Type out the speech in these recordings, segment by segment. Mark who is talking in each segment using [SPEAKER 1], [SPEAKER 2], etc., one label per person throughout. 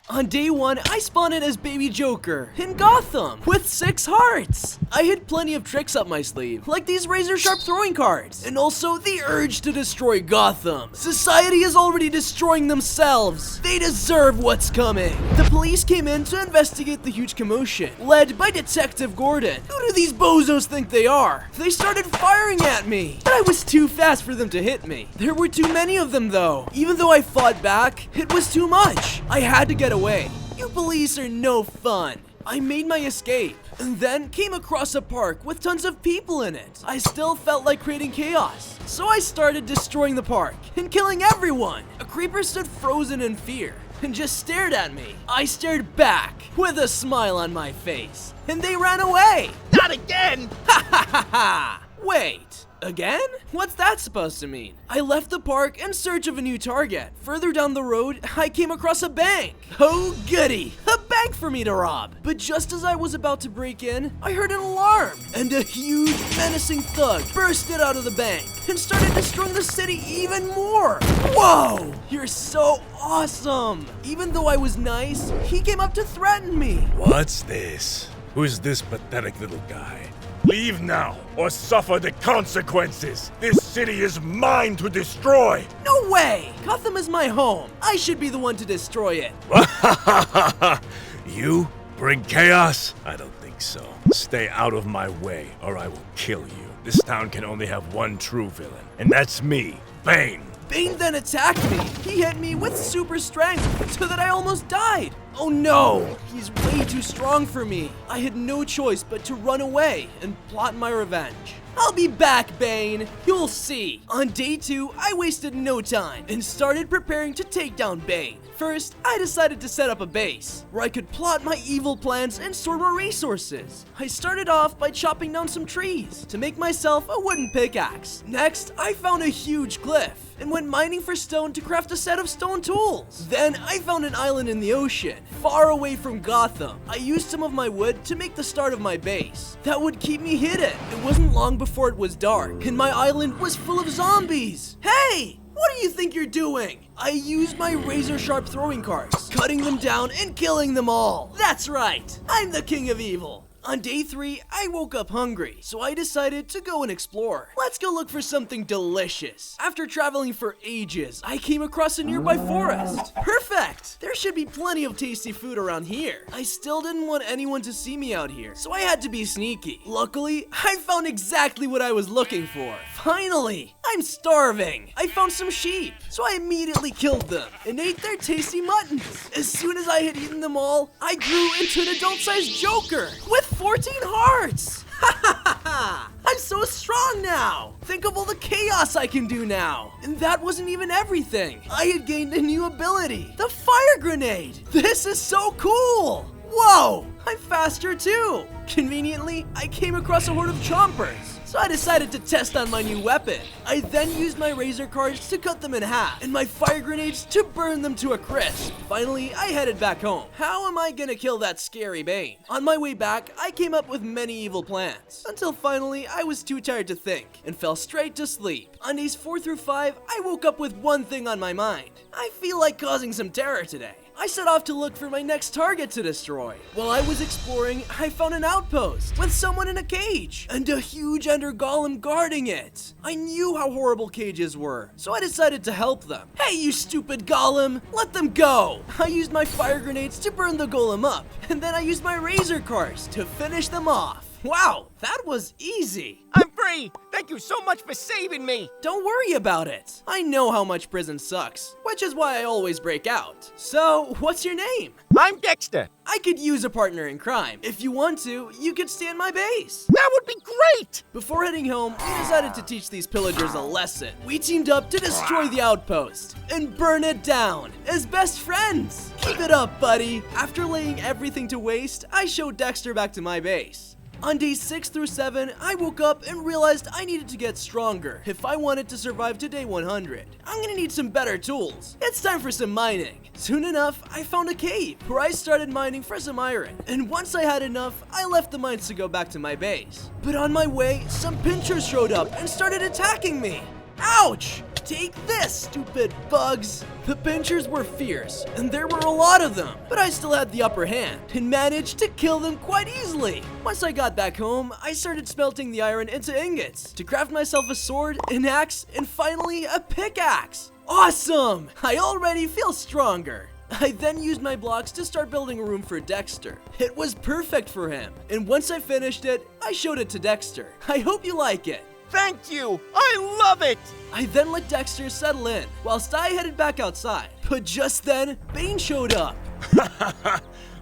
[SPEAKER 1] On day 1, I spawned in as Baby Joker in Gotham with 6 hearts. I had plenty of tricks up my sleeve, like these razor-sharp throwing cards, and also the urge to destroy Gotham. Society is already destroying themselves. They deserve what's coming. The police came in to investigate the huge commotion, led by Detective Gordon. Who do these bozos think they are? They started firing at me, but I was too fast for them to hit me. There were too many of them though. Even though I fought back, it was too much. I had to get away. You police are no fun. I made my escape, and then came across a park with tons of people in it. I still felt like creating chaos, so I started destroying the park and killing everyone. A creeper stood frozen in fear and just stared at me. I stared back with a smile on my face, and they ran away.
[SPEAKER 2] Not again!
[SPEAKER 1] Ha ha ha ha! Wait, again? What's that supposed to mean? I left the park in search of a new target. Further down the road, I came across a bank. Oh goody, a bank for me to rob. But just as I was about to break in, I heard an alarm, and a huge menacing thug bursted out of the bank and started destroying the city even more. Whoa, you're so awesome. Even though I was nice, he came up to threaten me.
[SPEAKER 3] What's this? Who's this pathetic little guy? Leave now, or suffer the consequences! This city is mine to destroy!
[SPEAKER 1] No way! Gotham is my home. I should be the one to destroy it.
[SPEAKER 3] You bring chaos? I don't think so. Stay out of my way, or I will kill you. This town can only have one true villain, and that's me, Bane.
[SPEAKER 1] Bane then attacked me. He hit me with super strength so that I almost died. Oh no, he's way too strong for me. I had no choice but to run away and plot my revenge. I'll be back, Bane. You'll see. On day 2, I wasted no time and started preparing to take down Bane. First, I decided to set up a base where I could plot my evil plans and store more resources. I started off by chopping down some trees to make myself a wooden pickaxe. Next, I found a huge cliff and went mining for stone to craft a set of stone tools. Then I found an island in the ocean, far away from Gotham. I used some of my wood to make the start of my base. That would keep me hidden. It wasn't long before it was dark, and my island was full of zombies. Hey! What do you think you're doing? I used my razor-sharp throwing cards, cutting them down and killing them all. That's right, I'm the king of evil. On day 3, I woke up hungry, so I decided to go and explore. Let's go look for something delicious. After traveling for ages, I came across a nearby forest. Perfect! There should be plenty of tasty food around here. I still didn't want anyone to see me out here, so I had to be sneaky. Luckily, I found exactly what I was looking for. Finally! I'm starving! I found some sheep, so I immediately killed them and ate their tasty muttons. As soon as I had eaten them all, I grew into an adult-sized Joker with 14 hearts! Ha ha ha ha! I'm so strong now! Think of all the chaos I can do now! And that wasn't even everything! I had gained a new ability, the fire grenade! This is so cool! Whoa! I'm faster too! Conveniently, I came across a horde of chompers, so I decided to test on my new weapon. I then used my razor cards to cut them in half, and my fire grenades to burn them to a crisp. Finally, I headed back home. How am I gonna kill that scary Bane? On my way back, I came up with many evil plans, until finally I was too tired to think, and fell straight to sleep. On days 4 through 5, I woke up with one thing on my mind. I feel like causing some terror today. I set off to look for my next target to destroy. While I was exploring, I found an outpost with someone in a cage and a huge ender golem guarding it. I knew how horrible cages were, so I decided to help them. Hey, you stupid golem, let them go. I used my fire grenades to burn the golem up, and then I used my razor cards to finish them off. Wow, that was easy.
[SPEAKER 2] I'm free! Thank you so much for saving me!
[SPEAKER 1] Don't worry about it. I know how much prison sucks, which is why I always break out. So, what's your name?
[SPEAKER 2] I'm Dexter.
[SPEAKER 1] I could use a partner in crime. If you want to, you could stay in my base.
[SPEAKER 2] That would be great!
[SPEAKER 1] Before heading home, we decided to teach these pillagers a lesson. We teamed up to destroy the outpost and burn it down as best friends. Keep it up, buddy. After laying everything to waste, I showed Dexter back to my base. On days 6 through 7, I woke up and realized I needed to get stronger if I wanted to survive to day 100. I'm gonna need some better tools. It's time for some mining. Soon enough, I found a cave where I started mining for some iron. And once I had enough, I left the mines to go back to my base. But on my way, some pinchers showed up and started attacking me. Ouch! Take this, stupid bugs! The pinchers were fierce, and there were a lot of them, but I still had the upper hand and managed to kill them quite easily. Once I got back home, I started smelting the iron into ingots to craft myself a sword, an axe, and finally a pickaxe. Awesome! I already feel stronger. I then used my blocks to start building a room for Dexter. It was perfect for him, and once I finished it, I showed it to Dexter. I hope you like it.
[SPEAKER 2] Thank you! I love it!
[SPEAKER 1] I then let Dexter settle in, whilst I headed back outside. But just then, Bane showed up.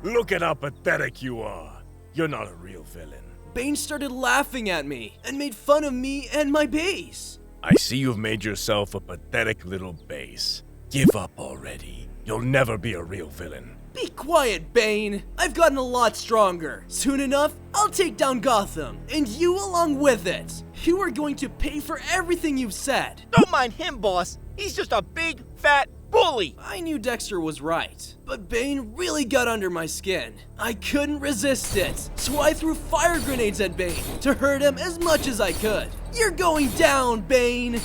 [SPEAKER 3] Look at how pathetic you are. You're not a real villain.
[SPEAKER 1] Bane started laughing at me and made fun of me and my base.
[SPEAKER 3] I see you've made yourself a pathetic little base. Give up already. You'll never be a real villain.
[SPEAKER 1] Be quiet, Bane. I've gotten a lot stronger. Soon enough, I'll take down Gotham, and you along with it. You are going to pay for everything you've said.
[SPEAKER 2] Don't mind him, boss. He's just a big, fat bully.
[SPEAKER 1] I knew Dexter was right, but Bane really got under my skin. I couldn't resist it, so I threw fire grenades at Bane to hurt him as much as I could. You're going down, Bane.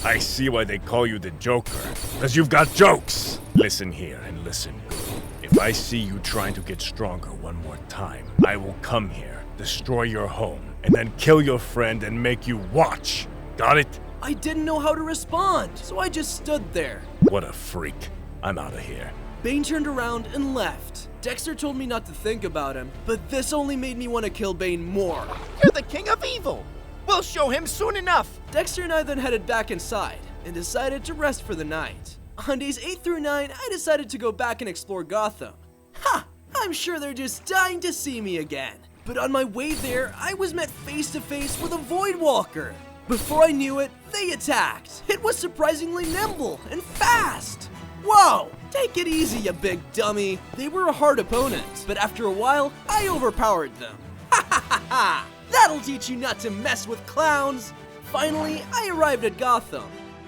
[SPEAKER 3] I see why they call you the Joker, because you've got jokes. Listen here and listen good. If I see you trying to get stronger one more time, I will come here, destroy your home, and then kill your friend and make you watch. Got it?
[SPEAKER 1] I didn't know how to respond, so I just stood there.
[SPEAKER 3] What a freak. I'm out of here.
[SPEAKER 1] Bane turned around and left. Dexter told me not to think about him, but this only made me want to kill Bane more.
[SPEAKER 2] You're the king of evil. We'll show him soon enough.
[SPEAKER 1] Dexter and I then headed back inside and decided to rest for the night. On days 8 through 9, I decided to go back and explore Gotham. Ha! I'm sure they're just dying to see me again. But on my way there, I was met face to face with a Void Walker. Before I knew it, they attacked. It was surprisingly nimble and fast. Whoa! Take it easy, you big dummy. They were a hard opponent, but after a while, I overpowered them. Ha ha ha ha! That'll teach you not to mess with clowns. Finally, I arrived at Gotham.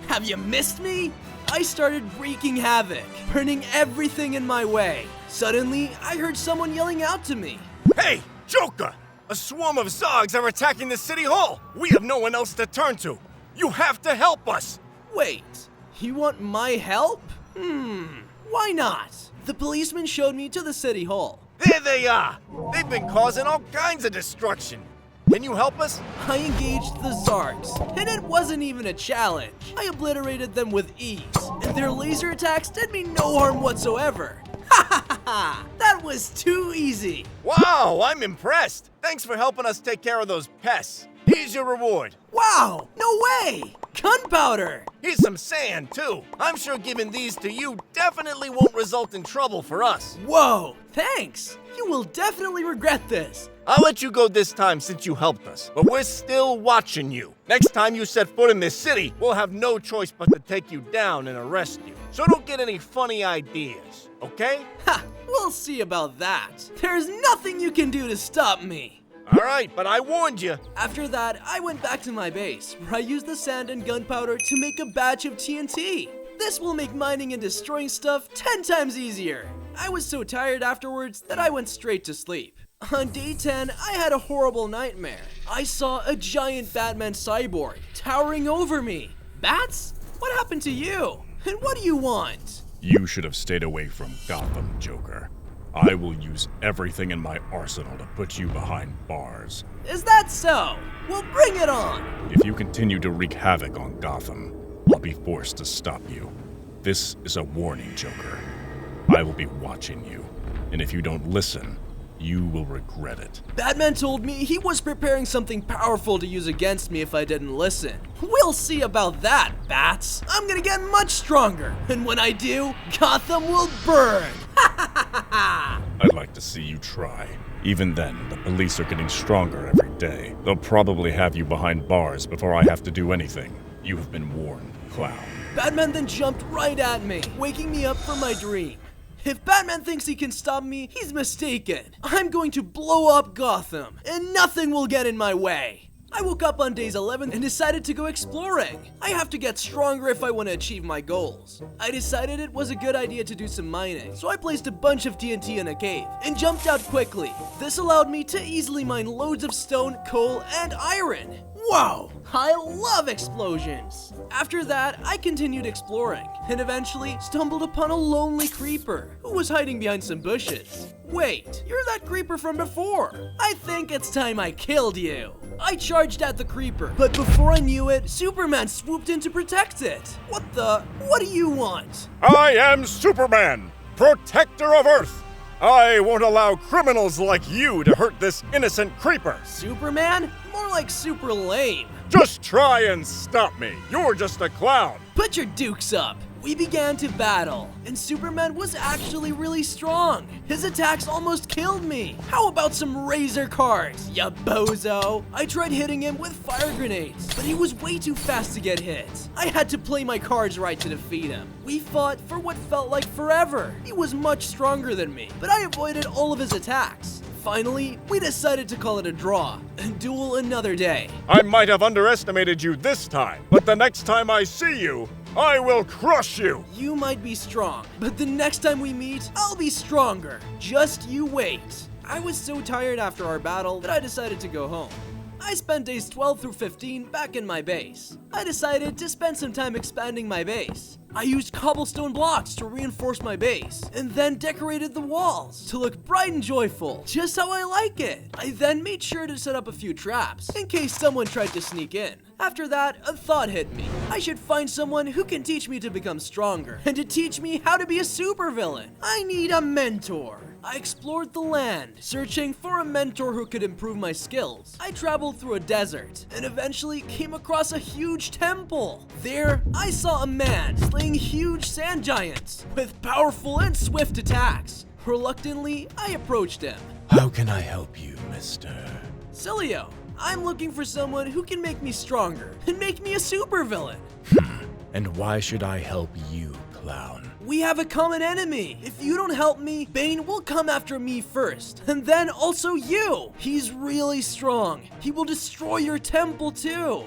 [SPEAKER 1] Have you missed me? I started wreaking havoc, burning everything in my way. Suddenly, I heard someone yelling out to me.
[SPEAKER 2] Hey, Joker! A swarm of Zogs are attacking the city hall. We have no one else to turn to. You have to help us.
[SPEAKER 1] Wait, you want my help? Why not? The policeman showed me to the city hall.
[SPEAKER 2] There they are. They've been causing all kinds of destruction. Can you help us?
[SPEAKER 1] I engaged the Zargs, and it wasn't even a challenge. I obliterated them with ease, and their laser attacks did me no harm whatsoever. Ha ha ha ha! That was too easy.
[SPEAKER 2] Wow, I'm impressed. Thanks for helping us take care of those pests. Here's your reward.
[SPEAKER 1] Wow, no way! Gunpowder!
[SPEAKER 2] Here's some sand, too. I'm sure giving these to you definitely won't result in trouble for us.
[SPEAKER 1] Whoa, thanks! You will definitely regret this.
[SPEAKER 2] I'll let you go this time since you helped us, but we're still watching you. Next time you set foot in this city, we'll have no choice but to take you down and arrest you. So don't get any funny ideas, okay?
[SPEAKER 1] Ha! We'll see about that. There's nothing you can do to stop me.
[SPEAKER 2] All right, but I warned you.
[SPEAKER 1] After that, I went back to my base, where I used the sand and gunpowder to make a batch of TNT. This will make mining and destroying stuff 10 times easier. I was so tired afterwards that I went straight to sleep. On day 10, I had a horrible nightmare. I saw a giant Batman cyborg towering over me. Bats? What happened to you? And what do you want?
[SPEAKER 3] You should have stayed away from Gotham, Joker. I will use everything in my arsenal to put you behind bars.
[SPEAKER 1] Is that so? Well, bring it on!
[SPEAKER 3] If you continue to wreak havoc on Gotham, I'll be forced to stop you. This is a warning, Joker. I will be watching you, and if you don't listen, you will regret it.
[SPEAKER 1] Batman told me he was preparing something powerful to use against me if I didn't listen. We'll see about that, Bats. I'm gonna get much stronger, and when I do, Gotham will burn. Ha ha ha ha!
[SPEAKER 3] I'd like to see you try. Even then, the police are getting stronger every day. They'll probably have you behind bars before I have to do anything. You have been warned, clown.
[SPEAKER 1] Batman then jumped right at me, waking me up from my dream. If Batman thinks he can stop me, he's mistaken. I'm going to blow up Gotham, and nothing will get in my way. I woke up on days 11 and decided to go exploring. I have to get stronger if I want to achieve my goals. I decided it was a good idea to do some mining, so I placed a bunch of TNT in a cave and jumped out quickly. This allowed me to easily mine loads of stone, coal, and iron. Whoa! I love explosions! After that, I continued exploring, and eventually stumbled upon a lonely creeper who was hiding behind some bushes. Wait, you're that creeper from before! I think it's time I killed you! I charged at the creeper, but before I knew it, Superman swooped in to protect it! What do you want?
[SPEAKER 3] I am Superman, protector of Earth. I won't allow criminals like you to hurt this innocent creeper.
[SPEAKER 1] Superman? More like super lame.
[SPEAKER 3] Just try and stop me. You're just a clown.
[SPEAKER 1] Put your dukes up. We began to battle, and Superman was actually really strong. His attacks almost killed me. How about some razor cards, ya bozo? I tried hitting him with fire grenades, but he was way too fast to get hit. I had to play my cards right to defeat him. We fought for what felt like forever. He was much stronger than me, but I avoided all of his attacks. Finally, we decided to call it a draw and duel another day.
[SPEAKER 3] I might have underestimated you this time, but the next time I see you, I will crush you!
[SPEAKER 1] You might be strong, but the next time we meet, I'll be stronger. Just you wait. I was so tired after our battle that I decided to go home. I spent days 12 through 15 back in my base. I decided to spend some time expanding my base. I used cobblestone blocks to reinforce my base, and then decorated the walls to look bright and joyful, just how I like it. I then made sure to set up a few traps, in case someone tried to sneak in. After that, a thought hit me. I should find someone who can teach me to become stronger, and to teach me how to be a supervillain. I need a mentor. I explored the land, searching for a mentor who could improve my skills. I traveled through a desert, and eventually came across a huge temple. There, I saw a man slaying huge sand giants with powerful and swift attacks. Reluctantly, I approached him.
[SPEAKER 3] How can I help you, mister?
[SPEAKER 1] Cilio, I'm looking for someone who can make me stronger and make me a supervillain.
[SPEAKER 3] And why should I help you, clown?
[SPEAKER 1] We have a common enemy. If you don't help me, Bane will come after me first, and then also you. He's really strong. He will destroy your temple too.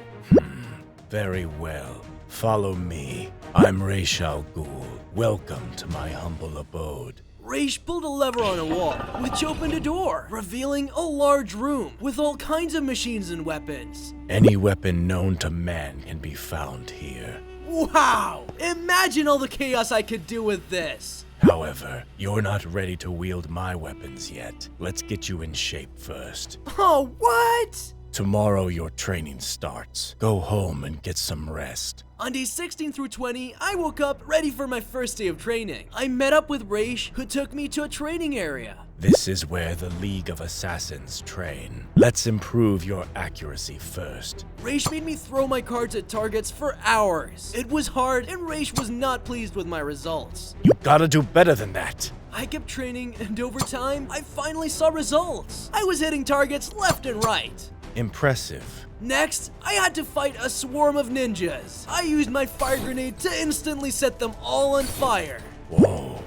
[SPEAKER 3] Very well. Follow me. I'm Ra's al Ghul. Welcome to my humble abode.
[SPEAKER 1] Raish pulled a lever on a wall, which opened a door, revealing a large room with all kinds of machines and weapons.
[SPEAKER 3] Any weapon known to man can be found here.
[SPEAKER 1] Wow! Imagine all the chaos I could do with this!
[SPEAKER 3] However, you're not ready to wield my weapons yet. Let's get you in shape first.
[SPEAKER 1] Oh, what?
[SPEAKER 3] Tomorrow your training starts. Go home and get some rest.
[SPEAKER 1] On days 16 through 20, I woke up ready for my first day of training. I met up with Raish, who took me to a training area.
[SPEAKER 3] This is where the League of Assassins train. Let's improve your accuracy first.
[SPEAKER 1] Raish made me throw my cards at targets for hours. It was hard, and Raish was not pleased with my results.
[SPEAKER 3] You gotta do better than that.
[SPEAKER 1] I kept training, and over time, I finally saw results. I was hitting targets left and right.
[SPEAKER 3] Impressive.
[SPEAKER 1] Next, I had to fight a swarm of ninjas. I used my fire grenade to instantly set them all on fire.
[SPEAKER 3] Whoa,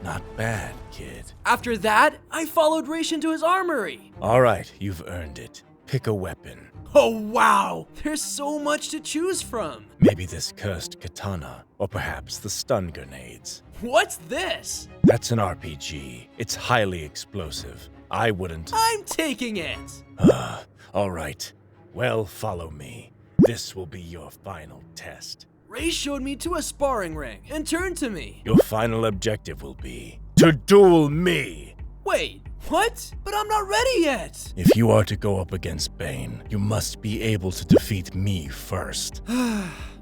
[SPEAKER 3] not bad, kid.
[SPEAKER 1] After that, I followed Raish into his armory.
[SPEAKER 3] All right, you've earned it. Pick a weapon.
[SPEAKER 1] Oh wow, there's so much to choose from.
[SPEAKER 3] Maybe this cursed katana, or perhaps the stun grenades.
[SPEAKER 1] What's this?
[SPEAKER 3] That's an RPG. It's highly explosive. I wouldn't.
[SPEAKER 1] I'm taking it.
[SPEAKER 3] All right. Well, follow me. This will be your final test.
[SPEAKER 1] Ray showed me to a sparring ring and turned to me.
[SPEAKER 3] Your final objective will be to duel me.
[SPEAKER 1] Wait, what? But I'm not ready yet.
[SPEAKER 3] If you are to go up against Bane, you must be able to defeat me first.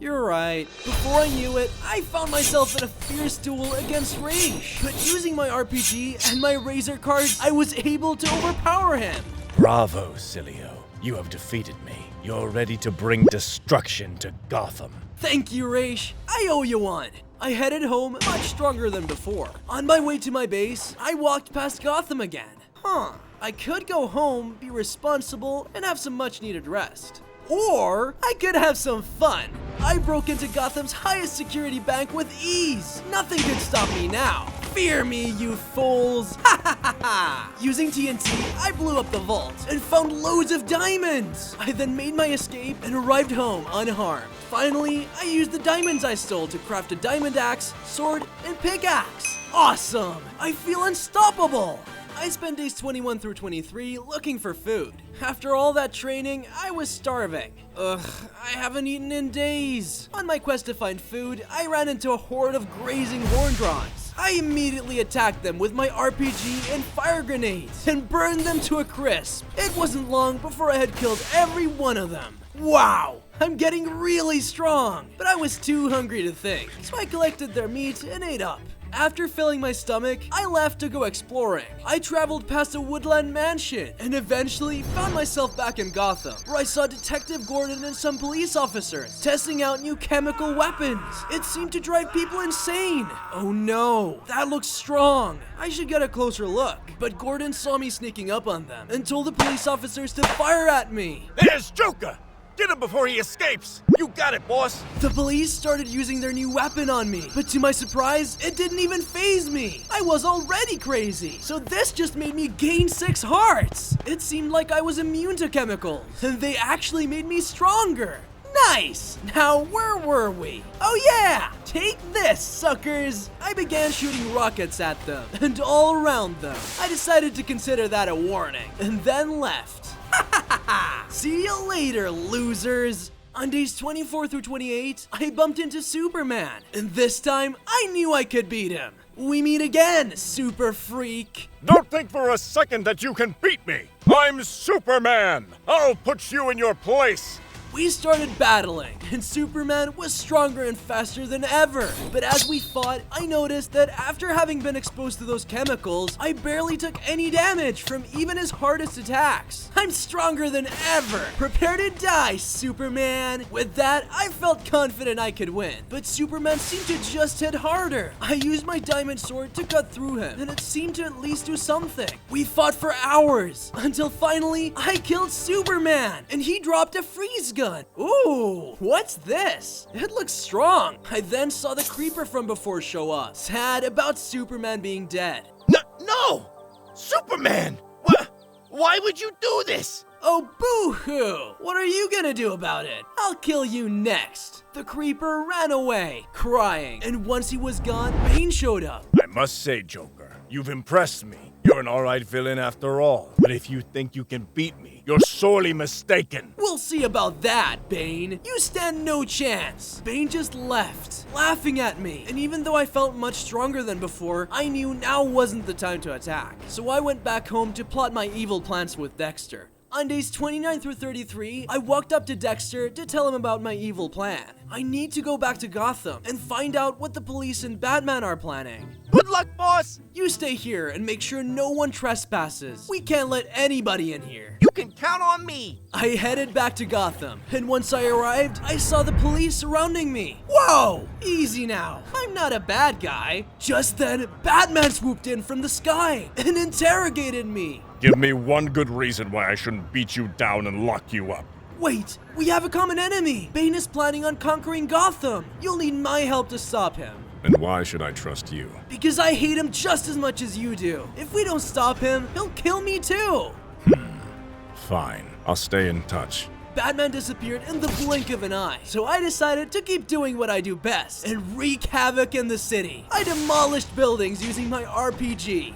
[SPEAKER 1] You're right. Before I knew it, I found myself in a fierce duel against Raish. But using my RPG and my razor cards, I was able to overpower him.
[SPEAKER 3] Bravo, Cilio. You have defeated me. You're ready to bring destruction to Gotham.
[SPEAKER 1] Thank you, Raish. I owe you one. I headed home much stronger than before. On my way to my base, I walked past Gotham again. I could go home, be responsible, and have some much-needed rest. Or I could have some fun. I broke into Gotham's highest security bank with ease. Nothing could stop me now. Fear me, you fools! Ha ha ha ha! Using TNT, I blew up the vault and found loads of diamonds. I then made my escape and arrived home unharmed. Finally, I used the diamonds I stole to craft a diamond axe, sword, and pickaxe. Awesome! I feel unstoppable! I spent days 21 through 23 looking for food. After all that training, I was starving. Ugh, I haven't eaten in days. On my quest to find food, I ran into a horde of grazing horn-drawings. I immediately attacked them with my RPG and fire grenades and burned them to a crisp. It wasn't long before I had killed every one of them. Wow! I'm getting really strong, but I was too hungry to think, so I collected their meat and ate up. After filling my stomach, I left to go exploring. I traveled past a woodland mansion and eventually found myself back in Gotham, where I saw Detective Gordon and some police officers testing out new chemical weapons. It seemed to drive people insane. Oh no, that looks strong. I should get a closer look. But Gordon saw me sneaking up on them and told the police officers to fire at me.
[SPEAKER 2] There's Joker! Get him before he escapes! You got it, boss!
[SPEAKER 1] The police started using their new weapon on me, but to my surprise, it didn't even faze me. I was already crazy, so this just made me gain 6 hearts. It seemed like I was immune to chemicals, and they actually made me stronger. Nice! Now, where were we? Oh yeah! Take this, suckers! I began shooting rockets at them, and all around them. I decided to consider that a warning, and then left. See you later, losers! On days 24 through 28, I bumped into Superman, and this time, I knew I could beat him. We meet again, super freak.
[SPEAKER 3] Don't think for a second that you can beat me! I'm Superman! I'll put you in your place!
[SPEAKER 1] We started battling, and Superman was stronger and faster than ever. But as we fought, I noticed that after having been exposed to those chemicals, I barely took any damage from even his hardest attacks. I'm stronger than ever. Prepare to die, Superman. With that, I felt confident I could win. But Superman seemed to just hit harder. I used my diamond sword to cut through him, and it seemed to at least do something. We fought for hours, until finally, I killed Superman, and he dropped a freeze gun. Ooh, what's this? It looks strong. I then saw the creeper from before show up, sad about Superman being dead.
[SPEAKER 2] No! Superman! Why would you do this?
[SPEAKER 1] Oh, boo-hoo! What are you gonna do about it? I'll kill you next. The creeper ran away, crying, and once he was gone, Bane showed up.
[SPEAKER 3] I must say, Joker, you've impressed me. You're an alright villain after all. But if you think you can beat me, you're sorely mistaken.
[SPEAKER 1] We'll see about that, Bane. You stand no chance. Bane just left, laughing at me. And even though I felt much stronger than before, I knew now wasn't the time to attack. So I went back home to plot my evil plans with Dexter. On days 29 through 33, I walked up to Dexter to tell him about my evil plan. I need to go back to Gotham and find out what the police and Batman are planning.
[SPEAKER 2] Good luck, boss!
[SPEAKER 1] You stay here and make sure no one trespasses. We can't let anybody in here.
[SPEAKER 2] You can count on me!
[SPEAKER 1] I headed back to Gotham, and once I arrived, I saw the police surrounding me. Whoa! Easy now. I'm not a bad guy. Just then, Batman swooped in from the sky and interrogated me.
[SPEAKER 3] Give me one good reason why I shouldn't beat you down and lock you up.
[SPEAKER 1] Wait, we have a common enemy. Bane is planning on conquering Gotham. You'll need my help to stop him.
[SPEAKER 3] And why should I trust you?
[SPEAKER 1] Because I hate him just as much as you do. If we don't stop him, he'll kill me too.
[SPEAKER 3] Fine, I'll stay in touch.
[SPEAKER 1] Batman disappeared in the blink of an eye, so I decided to keep doing what I do best and wreak havoc in the city. I demolished buildings using my RPG.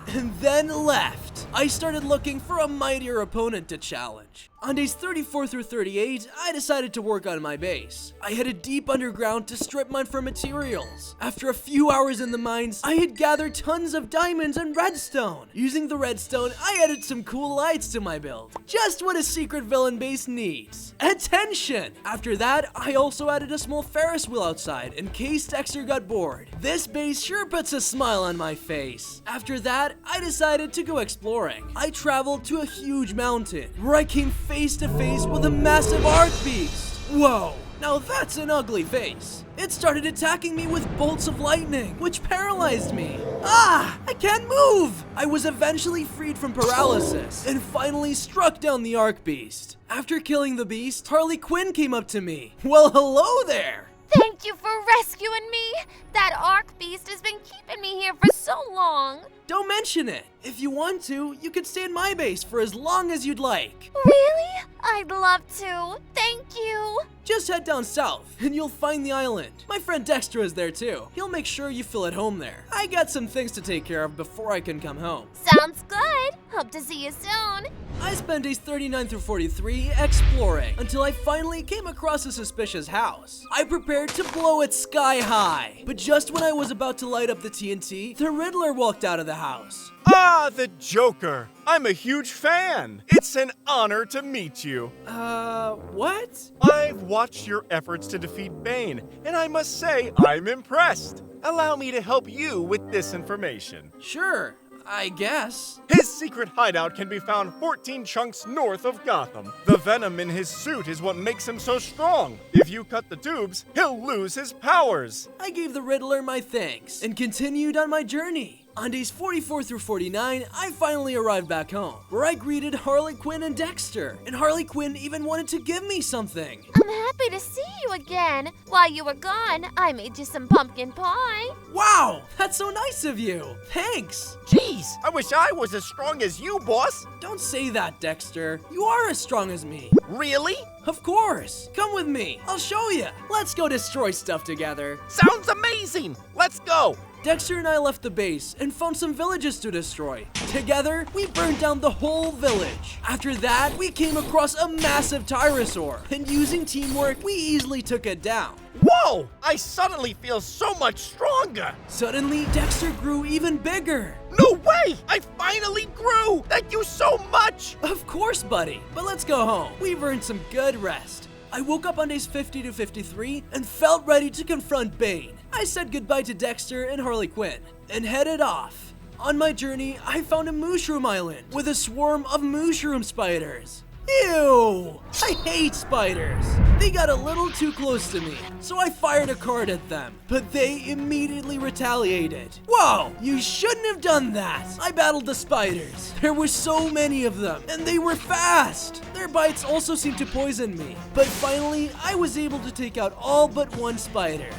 [SPEAKER 1] And then left. I started looking for a mightier opponent to challenge. On days 34 through 38, I decided to work on my base. I headed deep underground to strip mine for materials. After a few hours in the mines, I had gathered tons of diamonds and redstone. Using the redstone, I added some cool lights to my build. Just what a secret villain base needs. Attention! After that, I also added a small Ferris wheel outside in case Dexter got bored. This base sure puts a smile on my face. After that, I decided to go exploring. I traveled to a huge mountain where I came face to face with a massive arc beast. Whoa, now that's an ugly face. It started attacking me with bolts of lightning, which paralyzed me. Ah, I can't move! I was eventually freed from paralysis and finally struck down the arc beast. After killing the beast, Harley Quinn came up to me. Well, hello there!
[SPEAKER 4] Thank you for rescuing me! That arc beast has been keeping me here for so so long.
[SPEAKER 1] Don't mention it. If you want to, you could stay in my base for as long as you'd like.
[SPEAKER 4] Really? I'd love to. Thank you.
[SPEAKER 1] Just head down south, and you'll find the island. My friend Dexter is there too. He'll make sure you feel at home there. I got some things to take care of before I can come home.
[SPEAKER 4] Sounds good. Hope to see you soon.
[SPEAKER 1] I spent days 39 through 43 exploring until I finally came across a suspicious house. I prepared to blow it sky high, but just when I was about to light up the TNT, the Riddler walked out of the house.
[SPEAKER 2] Ah, the Joker. I'm a huge fan. It's an honor to meet you.
[SPEAKER 1] What?
[SPEAKER 2] I've watched your efforts to defeat Bane, and I must say, I'm impressed. Allow me to help you with this information.
[SPEAKER 1] Sure, I guess.
[SPEAKER 2] His secret hideout can be found 14 chunks north of Gotham. The venom in his suit is what makes him so strong. If you cut the tubes, he'll lose his powers.
[SPEAKER 1] I gave the Riddler my thanks and continued on my journey. On days 44 through 49, I finally arrived back home, where I greeted Harley Quinn and Dexter, and Harley Quinn even wanted to give me something.
[SPEAKER 4] I'm happy to see you again. While you were gone, I made you some pumpkin pie.
[SPEAKER 1] Wow, that's so nice of you. Thanks.
[SPEAKER 2] Jeez, I wish I was as strong as you, boss.
[SPEAKER 1] Don't say that, Dexter. You are as strong as me.
[SPEAKER 2] Really?
[SPEAKER 1] Of course. Come with me. I'll show you. Let's go destroy stuff together.
[SPEAKER 2] Sounds amazing. Let's go.
[SPEAKER 1] Dexter and I left the base and found some villages to destroy. Together, we burned down the whole village. After that, we came across a massive Tyrannosaur, and using teamwork, we easily took it down.
[SPEAKER 2] Whoa! I suddenly feel so much stronger.
[SPEAKER 1] Suddenly, Dexter grew even bigger.
[SPEAKER 2] No way! I finally grew! Thank you so much!
[SPEAKER 1] Of course, buddy. But let's go home. We've earned some good rest. I woke up on days 50 to 53 and felt ready to confront Bane. I said goodbye to Dexter and Harley Quinn and headed off. On my journey, I found a mushroom island with a swarm of mushroom spiders. Ew! I hate spiders. They got a little too close to me, so I fired a card at them, but they immediately retaliated. Whoa! You shouldn't have done that! I battled the spiders. There were so many of them, and they were fast. Their bites also seemed to poison me, but finally, I was able to take out all but one spider.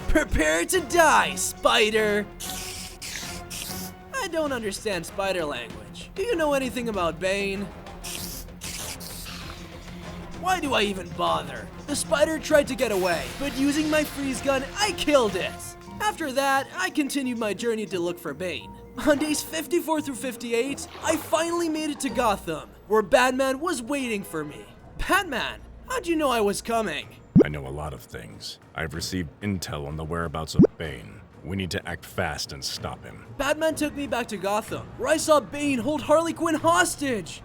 [SPEAKER 1] Prepare to die, spider! I don't understand spider language. Do you know anything about Bane? Why do I even bother? The spider tried to get away, but using my freeze gun, I killed it. After that, I continued my journey to look for Bane. On days 54 through 58, I finally made it to Gotham, where Batman was waiting for me. Batman, how'd you know I was coming?
[SPEAKER 3] I know a lot of things. I've received intel on the whereabouts of Bane. We need to act fast and stop him.
[SPEAKER 1] Batman took me back to Gotham, where I saw Bane hold Harley Quinn hostage.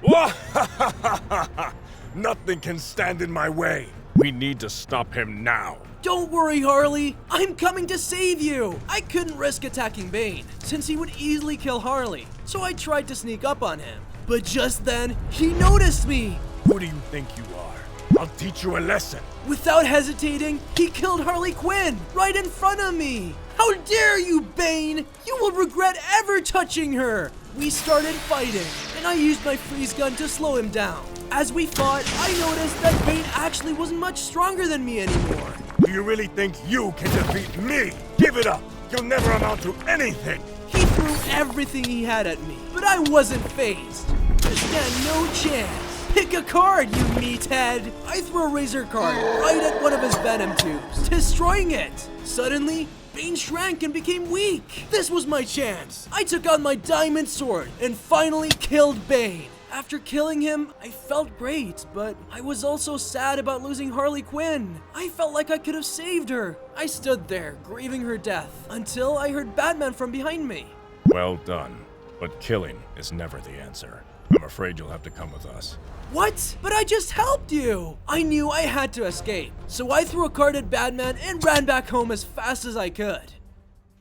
[SPEAKER 3] Nothing can stand in my way. We need to stop him now.
[SPEAKER 1] Don't worry, Harley. I'm coming to save you. I couldn't risk attacking Bane, since he would easily kill Harley, so I tried to sneak up on him. But just then, he noticed me.
[SPEAKER 3] Who do you think you are? I'll teach you a lesson.
[SPEAKER 1] Without hesitating, he killed Harley Quinn right in front of me. How dare you, Bane! You will regret ever touching her. We started fighting, and I used my freeze gun to slow him down. As we fought, I noticed that Bane actually wasn't much stronger than me anymore.
[SPEAKER 3] Do you really think you can defeat me? Give it up. You'll never amount to anything.
[SPEAKER 1] He threw everything he had at me, but I wasn't fazed. You stand no chance. Pick a card, you meathead! I threw a razor card right at one of his venom tubes, destroying it. Suddenly, Bane shrank and became weak. This was my chance. I took out my diamond sword and finally killed Bane. After killing him, I felt great, but I was also sad about losing Harley Quinn. I felt like I could have saved her. I stood there, grieving her death, until I heard Batman from behind me.
[SPEAKER 3] Well done. But killing is never the answer. I'm afraid you'll have to come with us.
[SPEAKER 1] What? But I just helped you! I knew I had to escape, so I threw a card at Batman and ran back home as fast as I could.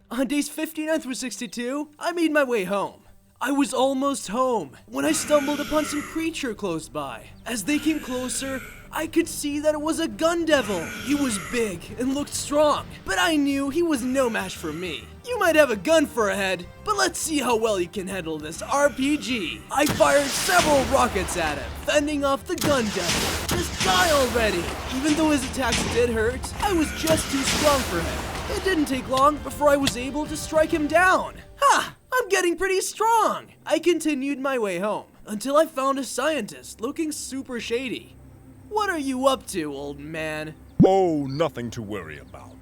[SPEAKER 1] On days 59 through 62, I made my way home. I was almost home when I stumbled upon some creature close by. As they came closer, I could see that it was a gun devil. He was big and looked strong, but I knew he was no match for me. You might have a gun for a head, but let's see how well you can handle this RPG. I fired several rockets at him, fending off the gun devil. Just die already! Even though his attacks did hurt, I was just too strong for him. It didn't take long before I was able to strike him down. Ha! I'm getting pretty strong. I continued my way home until I found a scientist looking super shady. What are you up to, old man?
[SPEAKER 3] Oh, nothing to worry about.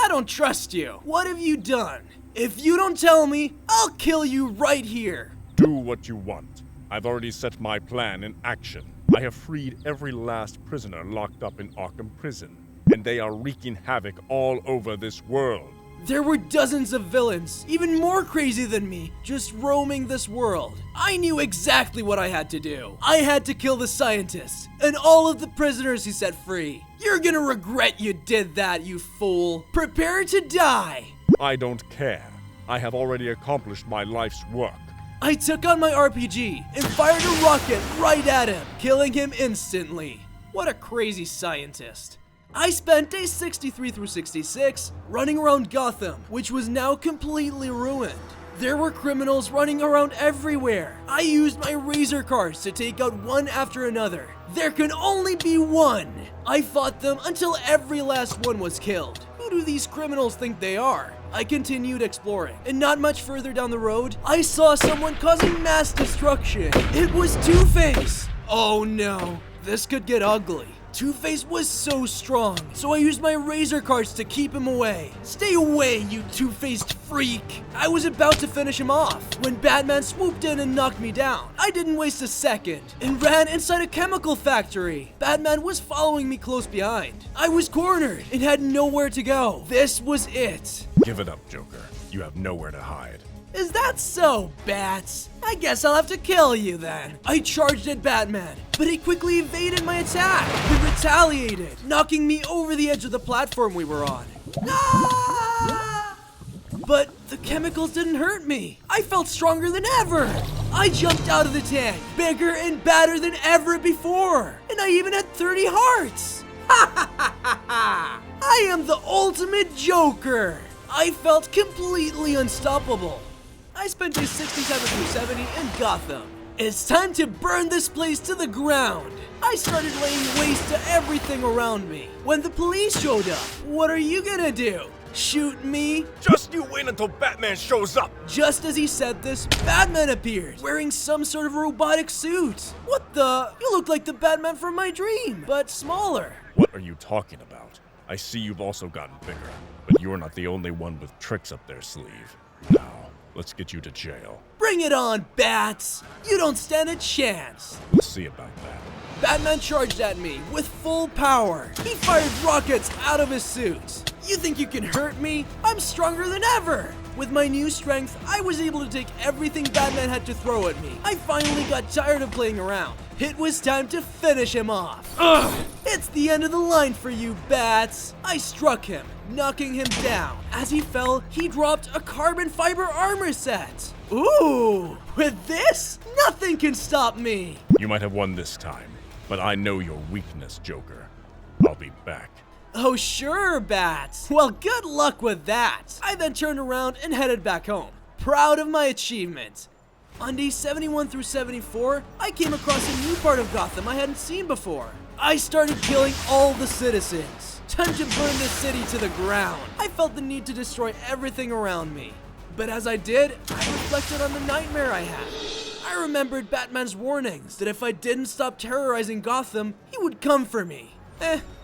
[SPEAKER 1] I don't trust you. What have you done? If you don't tell me, I'll kill you right here.
[SPEAKER 3] Do what you want. I've already set my plan in action. I have freed every last prisoner locked up in Arkham Prison, and they are wreaking havoc all over this world.
[SPEAKER 1] There were dozens of villains, even more crazy than me, just roaming this world. I knew exactly what I had to do. I had to kill the scientist and all of the prisoners he set free. You're gonna regret you did that, you fool. Prepare to die.
[SPEAKER 3] I don't care. I have already accomplished my life's work.
[SPEAKER 1] I took out my RPG and fired a rocket right at him, killing him instantly. What a crazy scientist. I spent days 63 through 66 running around Gotham, which was now completely ruined. There were criminals running around everywhere. I used my razor cards to take out one after another. There can only be one. I fought them until every last one was killed. Who do these criminals think they are? I continued exploring, and not much further down the road, I saw someone causing mass destruction. It was Two-Face. Oh no, this could get ugly. Two-Face was so strong, so I used my razor cards to keep him away. Stay away, you two-faced freak! I was about to finish him off when Batman swooped in and knocked me down. I didn't waste a second and ran inside a chemical factory. Batman was following me close behind. I was cornered and had nowhere to go. This was it.
[SPEAKER 3] Give it up, Joker. You have nowhere to hide.
[SPEAKER 1] Is that so, Bats? I guess I'll have to kill you then. I charged at Batman, but he quickly evaded my attack. He retaliated, knocking me over the edge of the platform we were on. Ah! But the chemicals didn't hurt me. I felt stronger than ever. I jumped out of the tank, bigger and badder than ever before. And I even had 30 hearts. Ha ha ha ha ha! I am the ultimate Joker. I felt completely unstoppable. I spent days 67 through 70 in Gotham. It's time to burn this place to the ground. I started laying waste to everything around me. When the police showed up, what are you gonna do? Shoot me?
[SPEAKER 3] Just you wait until Batman shows up!
[SPEAKER 1] Just as he said this, Batman appeared, wearing some sort of robotic suit. What the? You look like the Batman from my dream, but smaller.
[SPEAKER 3] What are you talking about? I see you've also gotten bigger, but you're not the only one with tricks up their sleeve. Now, let's get you to jail.
[SPEAKER 1] Bring it on, Bats! You don't stand a chance.
[SPEAKER 3] We'll see about that.
[SPEAKER 1] Batman charged at me with full power. He fired rockets out of his suit. You think you can hurt me? I'm stronger than ever. With my new strength, I was able to take everything Batman had to throw at me. I finally got tired of playing around. It was time to finish him off. Ugh! It's the end of the line for you, Bats. I struck him, knocking him down. As he fell, he dropped a carbon fiber armor set. Ooh! With this, nothing can stop me.
[SPEAKER 3] You might have won this time, but I know your weakness, Joker. I'll be back.
[SPEAKER 1] Oh sure, Bats. Well, good luck with that. I then turned around and headed back home, proud of my achievement. On days 71 through 74, I came across a new part of Gotham I hadn't seen before. I started killing all the citizens. Time to burn this city to the ground. I felt the need to destroy everything around me. But as I did, I reflected on the nightmare I had. I remembered Batman's warnings that if I didn't stop terrorizing Gotham, he would come for me.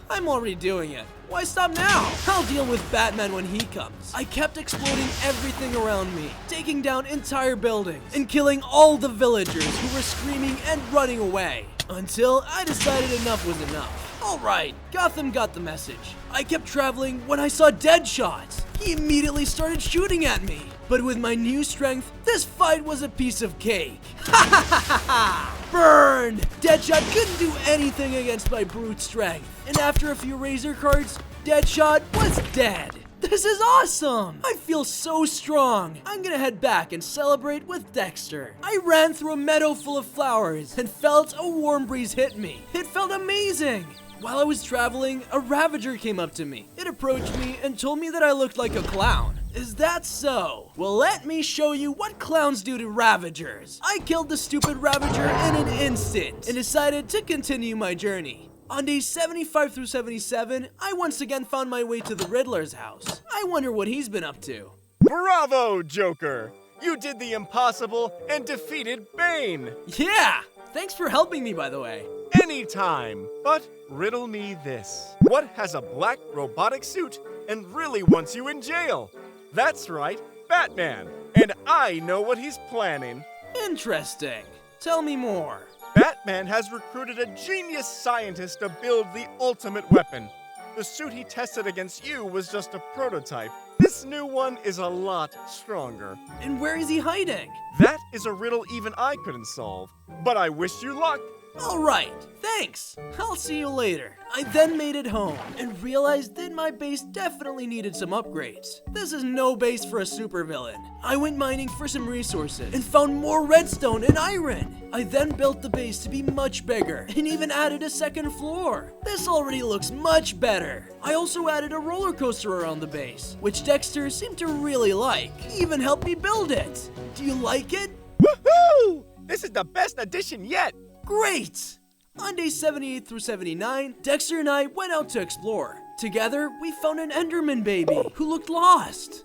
[SPEAKER 1] I'm already doing it. Why stop now? I'll deal with Batman when he comes. I kept exploding everything around me, taking down entire buildings, and killing all the villagers who were screaming and running away. Until I decided enough was enough. Alright, Gotham got the message. I kept traveling when I saw Deadshot. He immediately started shooting at me. But with my new strength, this fight was a piece of cake. Ha ha ha ha ha! Burn! Deadshot couldn't do anything against my brute strength. And after a few razor cards, Deadshot was dead. This is awesome! I feel so strong. I'm gonna head back and celebrate with Dexter. I ran through a meadow full of flowers and felt a warm breeze hit me. It felt amazing. While I was traveling, a Ravager came up to me. It approached me and told me that I looked like a clown. Is that so? Well, let me show you what clowns do to Ravagers. I killed the stupid Ravager in an instant and decided to continue my journey. On days 75 through 77, I once again found my way to the Riddler's house. I wonder what he's been up to.
[SPEAKER 2] Bravo, Joker! You did the impossible and defeated Bane.
[SPEAKER 1] Yeah! Thanks for helping me, by the way.
[SPEAKER 2] Anytime. But riddle me this. What has a black robotic suit and really wants you in jail? That's right, Batman. And I know what he's planning.
[SPEAKER 1] Interesting. Tell me more.
[SPEAKER 2] Batman has recruited a genius scientist to build the ultimate weapon. The suit he tested against you was just a prototype. This new one is a lot stronger.
[SPEAKER 1] And where is he hiding?
[SPEAKER 2] That is a riddle even I couldn't solve. But I wish you luck.
[SPEAKER 1] All right, thanks. I'll see you later. I then made it home and realized that my base definitely needed some upgrades. This is no base for a supervillain. I went mining for some resources and found more redstone and iron. I then built the base to be much bigger and even added a second floor. This already looks much better. I also added a roller coaster around the base, which Dexter seemed to really like. He even helped me build it. Do you like it?
[SPEAKER 2] Woohoo! This is the best addition yet.
[SPEAKER 1] Great! On days 78 through 79, Dexter and I went out to explore. Together, we found an Enderman baby who looked lost.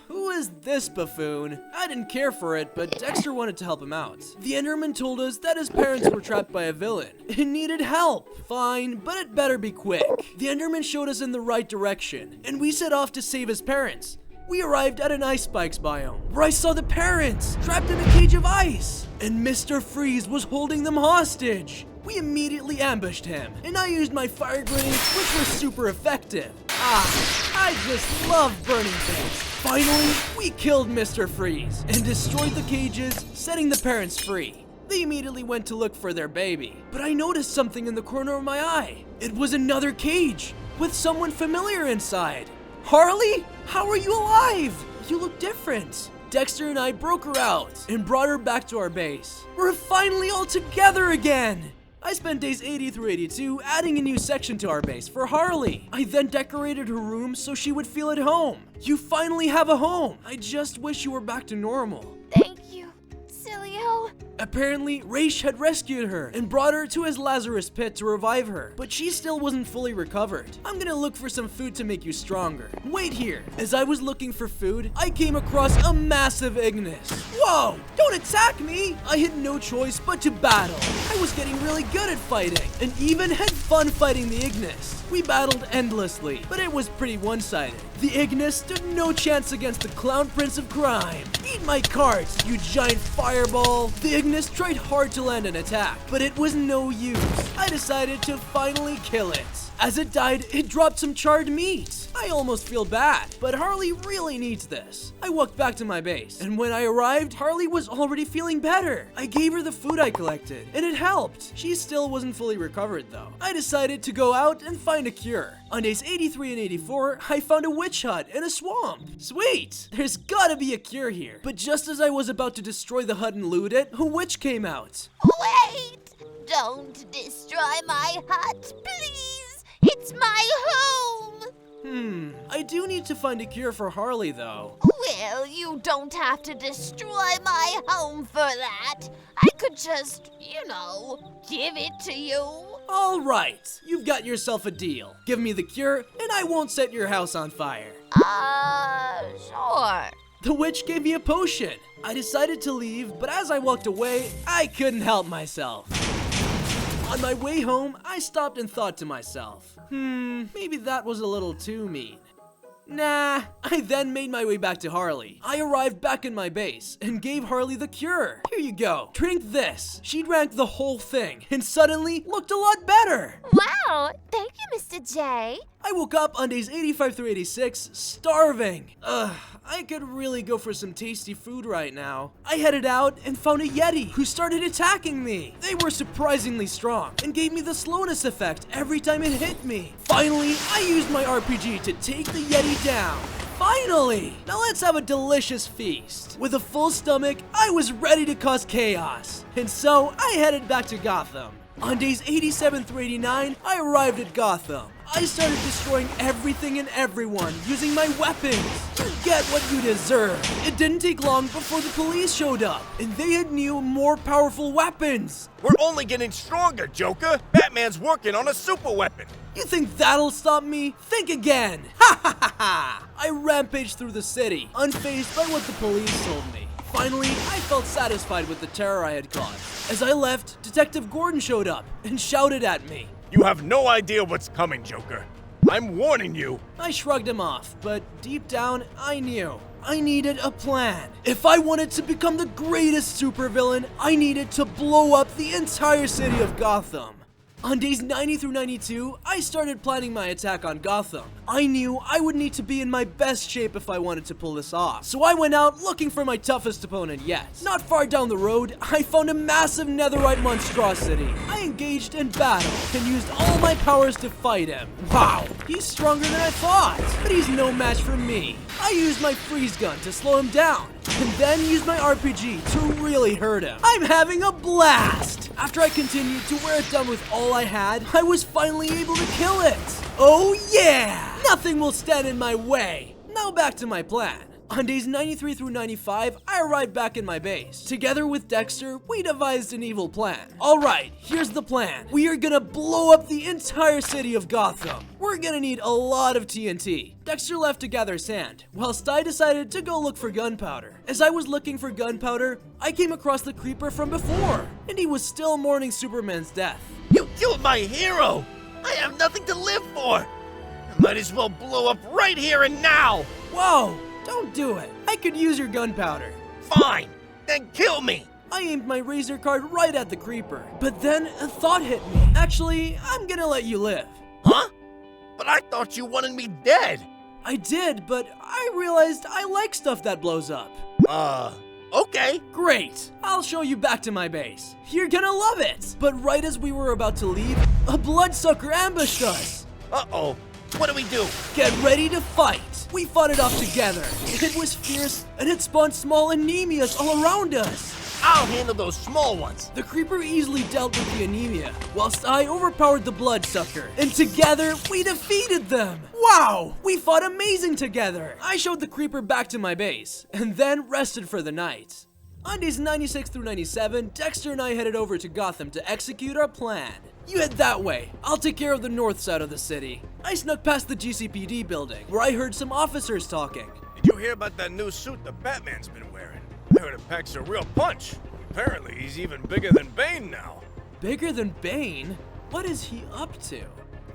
[SPEAKER 1] Who is this buffoon? I didn't care for it, but Dexter wanted to help him out. The Enderman told us that his parents were trapped by a villain and needed help. Fine, but it better be quick. The Enderman showed us in the right direction, and we set off to save his parents. We arrived at an ice spikes biome, where I saw the parents trapped in a cage of ice, and Mr. Freeze was holding them hostage. We immediately ambushed him, and I used my fire grenades, which were super effective. I just love burning things. Finally, we killed Mr. Freeze and destroyed the cages, setting the parents free. They immediately went to look for their baby, but I noticed something in the corner of my eye. It was another cage with someone familiar inside. Harley? How are you alive? You look different. Dexter and I broke her out and brought her back to our base. We're finally all together again. I spent days 80 through 82 adding a new section to our base for Harley. I then decorated her room so she would feel at home. You finally have a home. I just wish you were back to normal.
[SPEAKER 4] Thank you, Silio.
[SPEAKER 1] Apparently, Raish had rescued her and brought her to his Lazarus pit to revive her, but she still wasn't fully recovered. I'm gonna look for some food to make you stronger. Wait here. As I was looking for food, I came across a massive Ignis. Whoa! Don't attack me! I had no choice but to battle. I was getting really good at fighting, and even had fun fighting the Ignis. We battled endlessly, but it was pretty one-sided. The Ignis stood no chance against the Clown Prince of Crime. Eat my cards, you giant fireball! The Ignis tried hard to land an attack, but it was no use. I decided to finally kill it. As it died, it dropped some charred meat. I almost feel bad, but Harley really needs this. I walked back to my base, and when I arrived, Harley was already feeling better. I gave her the food I collected, and it helped. She still wasn't fully recovered though. I decided to go out and find a cure. On days 83 and 84, I found a witch hut in a swamp. Sweet! There's gotta be a cure here. But just as I was about to destroy the hut and loot it, a witch came out.
[SPEAKER 4] Wait! Don't destroy my hut, please! It's my home!
[SPEAKER 1] I do need to find a cure for Harley though.
[SPEAKER 4] Well, you don't have to destroy my home for that. I could just, give it to you.
[SPEAKER 1] All right, you've got yourself a deal. Give me the cure, and I won't set your house on fire.
[SPEAKER 4] Sure.
[SPEAKER 1] The witch gave me a potion. I decided to leave, but as I walked away, I couldn't help myself. On my way home, I stopped and thought to myself, maybe that was a little too mean. Nah, I then made my way back to Harley. I arrived back in my base and gave Harley the cure. Here you go, drink this. She drank the whole thing and suddenly looked a lot better.
[SPEAKER 4] Wow, thank you, Mr. J.
[SPEAKER 1] I woke up on days 85 through 86, starving. I could really go for some tasty food right now. I headed out and found a Yeti who started attacking me. They were surprisingly strong and gave me the slowness effect every time it hit me. Finally, I used my RPG to take the Yeti down. Finally! Now let's have a delicious feast. With a full stomach, I was ready to cause chaos. And so, I headed back to Gotham. On days 87 through 89, I arrived at Gotham. I started destroying everything and everyone using my weapons. You get what you deserve. It didn't take long before the police showed up, and they had new, more powerful weapons.
[SPEAKER 2] We're only getting stronger, Joker. Batman's working on a super weapon.
[SPEAKER 1] You think that'll stop me? Think again. Ha ha ha ha! I rampaged through the city, unfazed by what the police told me. Finally, I felt satisfied with the terror I had caused. As I left, Detective Gordon showed up and shouted at me.
[SPEAKER 3] You have no idea what's coming, Joker. I'm warning you.
[SPEAKER 1] I shrugged him off, but deep down, I knew. I needed a plan. If I wanted to become the greatest supervillain, I needed to blow up the entire city of Gotham. On days 90 through 92, I started planning my attack on Gotham. I knew I would need to be in my best shape if I wanted to pull this off. So I went out looking for my toughest opponent yet. Not far down the road, I found a massive netherite monstrosity. I engaged in battle and used all my powers to fight him. Wow, he's stronger than I thought, but he's no match for me. I used my freeze gun to slow him down, and then used my RPG to really hurt him. I'm having a blast! After I continued to wear it down with all I had, I was finally able to kill it! Oh yeah! Nothing will stand in my way! Now back to my plan. On days 93 through 95, I arrived back in my base. Together with Dexter, we devised an evil plan. Alright, here's the plan. We are gonna blow up the entire city of Gotham. We're gonna need a lot of TNT. Dexter left to gather sand, whilst I decided to go look for gunpowder. As I was looking for gunpowder, I came across the creeper from before, and he was still mourning Superman's death.
[SPEAKER 2] You killed my hero! I have nothing to live for! I might as well blow up right here and now!
[SPEAKER 1] Whoa! Don't do it. I could use your gunpowder.
[SPEAKER 2] Fine, then kill me!
[SPEAKER 1] I aimed my razor card right at the creeper, but then a thought hit me. Actually, I'm gonna let you live.
[SPEAKER 2] Huh? But I thought you wanted me dead!
[SPEAKER 1] I did, but I realized I like stuff that blows up.
[SPEAKER 2] Okay.
[SPEAKER 1] Great! I'll show you back to my base. You're gonna love it! But right as we were about to leave, a bloodsucker ambushed us.
[SPEAKER 2] Uh-oh. What do we do?
[SPEAKER 1] Get ready to fight! We fought it off together. It was fierce, and it spawned small anemias all around us.
[SPEAKER 2] I'll handle those small ones.
[SPEAKER 1] The creeper easily dealt with the anemia, whilst I overpowered the bloodsucker. And together, we defeated them! Wow! We fought amazing together! I showed the creeper back to my base, and then rested for the night. On days 96 through 97, Dexter and I headed over to Gotham to execute our plan. You head that way. I'll take care of the north side of the city. I snuck past the GCPD building, where I heard some officers talking.
[SPEAKER 3] Did you hear about that new suit the Batman's been wearing? I heard it packs a real punch. Apparently, he's even bigger than Bane now.
[SPEAKER 1] Bigger than Bane? What is he up to?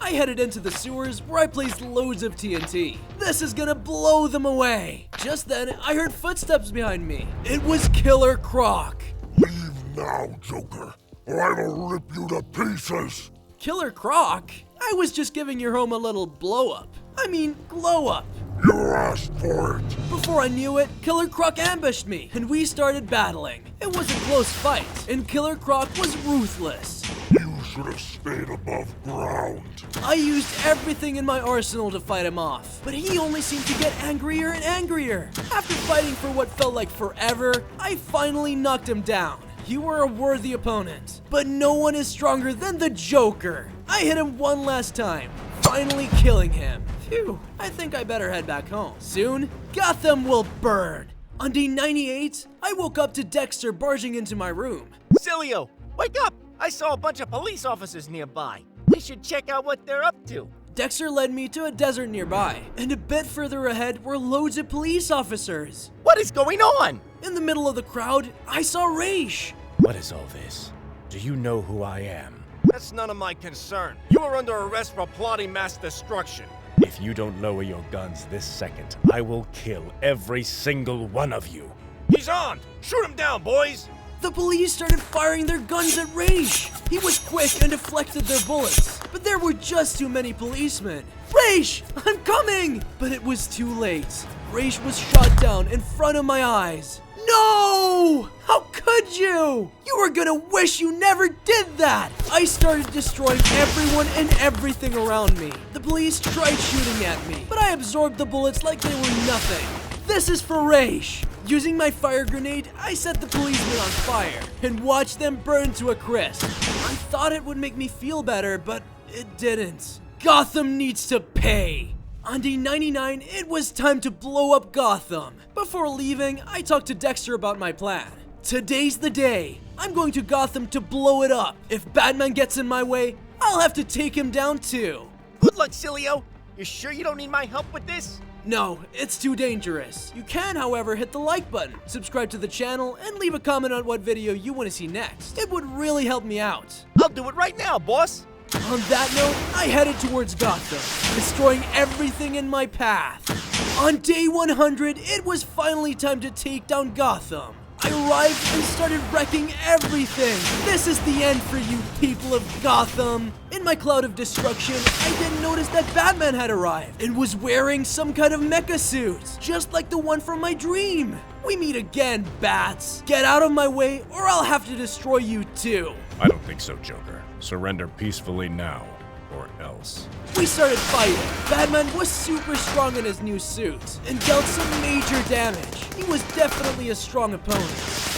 [SPEAKER 1] I headed into the sewers where I placed loads of TNT. This is gonna blow them away. Just then, I heard footsteps behind me. It was Killer Croc.
[SPEAKER 5] Leave now, Joker, or I will rip you to pieces!
[SPEAKER 1] Killer Croc? I was just giving your home a little blow up. I mean, glow up.
[SPEAKER 5] You asked for it!
[SPEAKER 1] Before I knew it, Killer Croc ambushed me, and we started battling. It was a close fight, and Killer Croc was ruthless.
[SPEAKER 5] You should have stayed above ground.
[SPEAKER 1] I used everything in my arsenal to fight him off, but he only seemed to get angrier and angrier. After fighting for what felt like forever, I finally knocked him down. You were a worthy opponent, but no one is stronger than the Joker. I hit him one last time, finally killing him. Phew, I think I better head back home. Soon, Gotham will burn. On day 98, I woke up to Dexter barging into my room.
[SPEAKER 2] Cilio, wake up! I saw a bunch of police officers nearby. We should check out what they're up to.
[SPEAKER 1] Dexter led me to a desert nearby, and a bit further ahead were loads of police officers.
[SPEAKER 2] What is going on?
[SPEAKER 1] In the middle of the crowd, I saw Raish.
[SPEAKER 3] What is all this? Do you know who I am?
[SPEAKER 2] That's none of my concern. You are under arrest for plotting mass destruction.
[SPEAKER 3] If you don't lower your guns this second, I will kill every single one of you.
[SPEAKER 2] He's armed! Shoot him down, boys!
[SPEAKER 1] The police started firing their guns at Raish. He was quick and deflected their bullets, but there were just too many policemen. Raish, I'm coming! But it was too late. Raish was shot down in front of my eyes. No! How could you? You were gonna wish you never did that! I started destroying everyone and everything around me. The police tried shooting at me, but I absorbed the bullets like they were nothing. This is for Raish. Using my fire grenade, I set the policemen on fire and watched them burn to a crisp. I thought it would make me feel better, but it didn't. Gotham needs to pay. On day 99, it was time to blow up Gotham. Before leaving, I talked to Dexter about my plan. Today's the day. I'm going to Gotham to blow it up. If Batman gets in my way, I'll have to take him down too.
[SPEAKER 2] Good luck, Cilio. You sure you don't need my help with this?
[SPEAKER 1] No, it's too dangerous. You can, however, hit the like button, subscribe to the channel, and leave a comment on what video you want to see next. It would really help me out.
[SPEAKER 2] I'll do it right now, boss.
[SPEAKER 1] On that note, I headed towards Gotham, destroying everything in my path. On day 100, it was finally time to take down Gotham. I arrived and started wrecking everything. This is the end for you people of Gotham. In my cloud of destruction, I then noticed that Batman had arrived and was wearing some kind of mecha suit, just like the one from my dream. We meet again, Bats. Get out of my way or I'll have to destroy you too.
[SPEAKER 3] I don't think so, Joker. Surrender peacefully now, or else.
[SPEAKER 1] We started fighting. Batman was super strong in his new suit and dealt some major damage. He was definitely a strong opponent.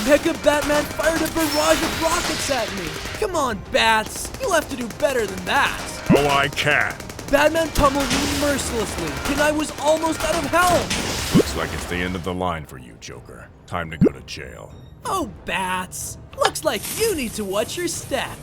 [SPEAKER 1] Mecha Batman fired a barrage of rockets at me. Come on, Bats. You'll have to do better than that.
[SPEAKER 3] Oh, I can.
[SPEAKER 1] Batman pummeled me mercilessly, and I was almost out of health.
[SPEAKER 3] Looks like it's the end of the line for you, Joker. Time to go to jail.
[SPEAKER 1] Oh, Bats. Looks like you need to watch your step.